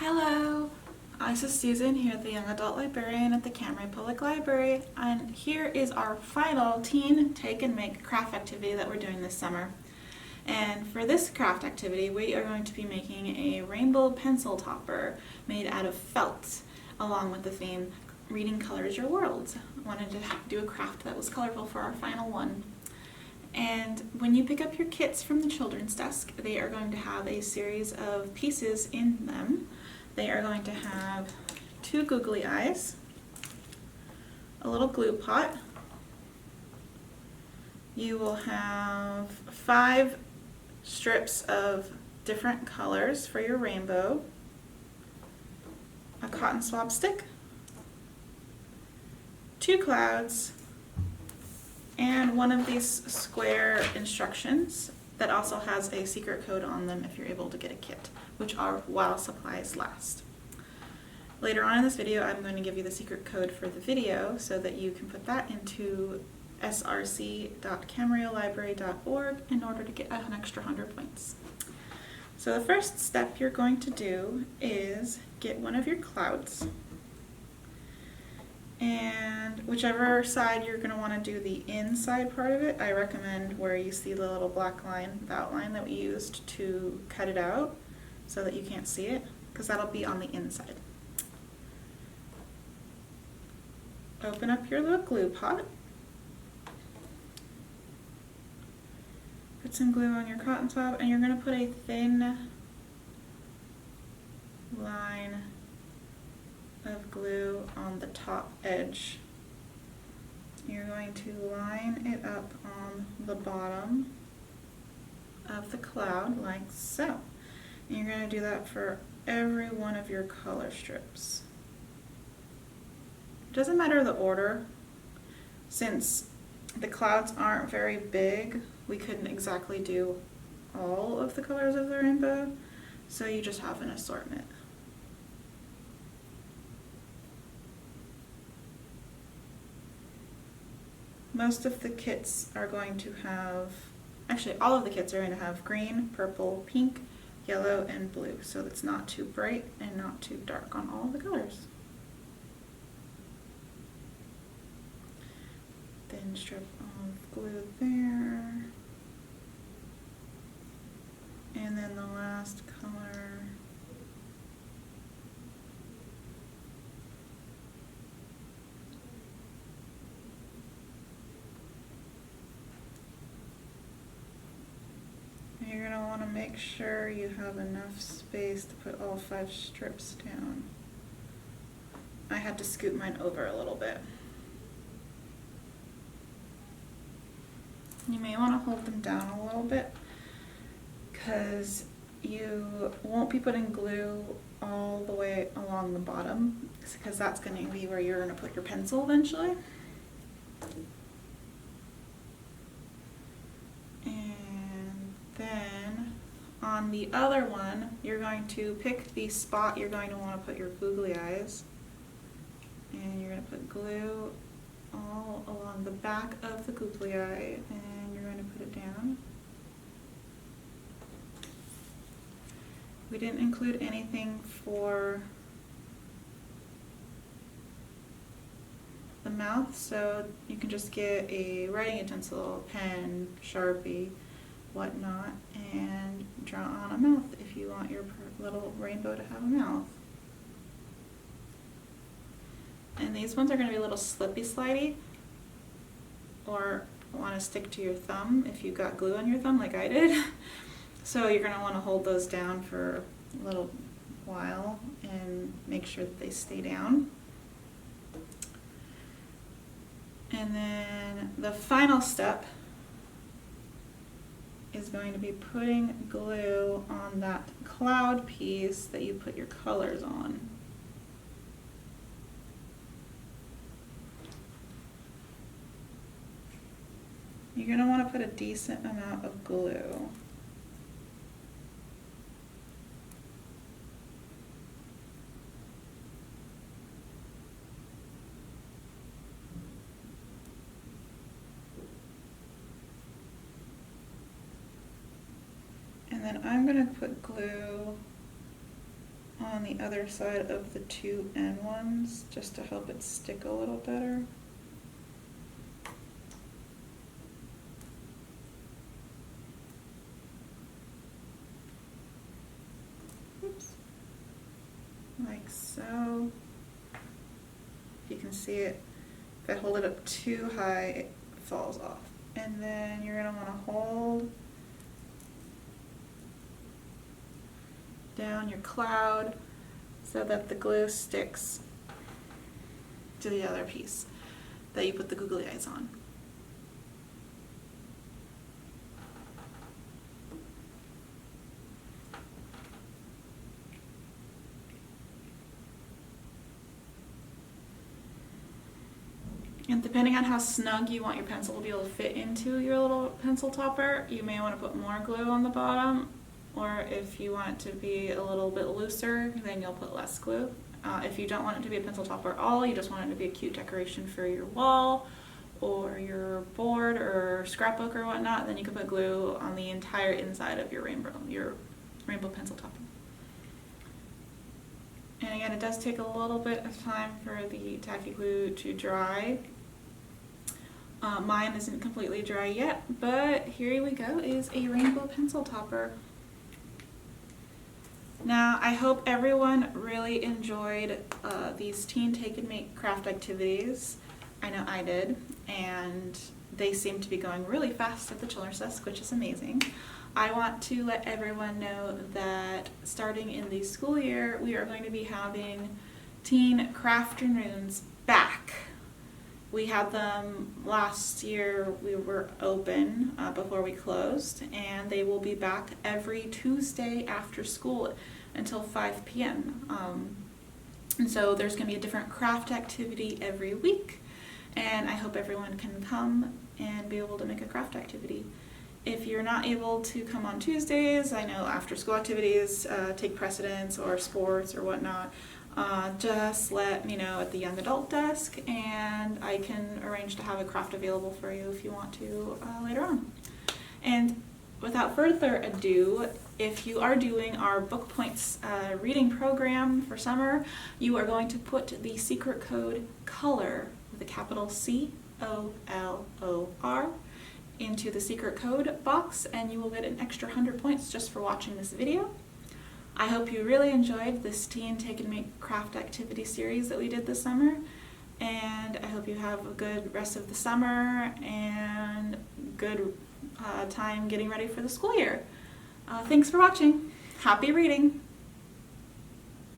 Hello, this is Susan here at the Young Adult Librarian at the Camarillo Public Library, and here is our final Teen Take and Make craft activity that we're doing this summer. And for this craft activity, we are going to be making a rainbow pencil topper made out of felt, along with the theme Reading Colors Your World. I wanted to do a craft that was colorful for our final one. And when you pick up your kits from the children's desk, they are going to have a series of pieces in them. They are going to have 2 googly eyes, a little glue pot. You will have 5 strips of different colors for your rainbow, a cotton swab stick, 2 clouds, and one of these square instructions that also has a secret code on them if you're able to get a kit, which are while supplies last. Later on in this video, I'm going to give you the secret code for the video so that you can put that into src.camarillolibrary.org in order to get an extra 100 points. So the first step you're going to do is get one of your clouds, and whichever side you're going to want to do the inside part of it, I recommend where you see the little black line, the outline that we used to cut it out so that you can't see it, because that'll be on the inside. Open up your little glue pot. Put some glue on your cotton swab, and you're going to put a thin line of glue on the top edge. You're going to line it up on the bottom of the cloud like so. And you're going to do that for every one of your color strips. It doesn't matter the order. Since the clouds aren't very big, we couldn't exactly do all of the colors of the rainbow, so you just have an assortment. Most of the kits are going to have, actually all of the kits are going to have green, purple, pink, yellow, and blue, so it's not too bright and not too dark on all the colors. Thin strip of glue there, and then the last color. You're going to want to make sure you have enough space to put all 5 strips down. I had to scoot mine over a little bit. You may want to hold them down a little bit because you won't be putting glue all the way along the bottom, because that's going to be where you're going to put your pencil eventually. Then on the other one, you're going to pick the spot you're going to want to put your googly eyes, and you're going to put glue all along the back of the googly eye, and you're going to put it down. We didn't include anything for the mouth, so you can just get a writing utensil, pen, Sharpie, whatnot, and draw on a mouth if you want your little rainbow to have a mouth. And these ones are going to be a little slippy slidey, or want to stick to your thumb if you've got glue on your thumb like I did. So you're going to want to hold those down for a little while and make sure that they stay down. And then the final step is going to be putting glue on that cloud piece that you put your colors on. You're going to want to put a decent amount of glue. And then I'm going to put glue on the other side of the two end ones just to help it stick a little better. Oops. Like so. You can see it. If I hold it up too high, it falls off. And then you're going to want to hold down your cloud so that the glue sticks to the other piece that you put the googly eyes on. And depending on how snug you want your pencil to be able to fit into your little pencil topper, you may want to put more glue on the bottom, or if you want it to be a little bit looser, then you'll put less glue. If you don't want it to be a pencil topper at all, you just want it to be a cute decoration for your wall or your board or scrapbook or whatnot, then you can put glue on the entire inside of your rainbow pencil topper. And again, it does take a little bit of time for the tacky glue to dry. Mine isn't completely dry yet, but here we go, is a rainbow pencil topper. Now, I hope everyone really enjoyed these Teen Take and Make craft activities. I know I did, and they seem to be going really fast at the Children's Desk, which is amazing. I want to let everyone know that starting in the school year, we are going to be having Teen Crafternoons back. We had them last year. We were open before we closed, and they will be back every Tuesday after school until 5 p.m. And so there's going to be a different craft activity every week, and I hope everyone can come and be able to make a craft activity. If you're not able to come on Tuesdays, I know after school activities take precedence, or sports or whatnot, just let me know at the young adult desk, and I can arrange to have a craft available for you if you want to later on. And without further ado, if you are doing our Book Points reading program for summer, you are going to put the secret code COLOR with a capital C-O-L-O-R into the secret code box, and you will get an extra 100 points just for watching this video. I hope you really enjoyed this Teen Take and Make craft activity series that we did this summer, and I hope you have a good rest of the summer and good time getting ready for the school year. Thanks for watching. Happy reading!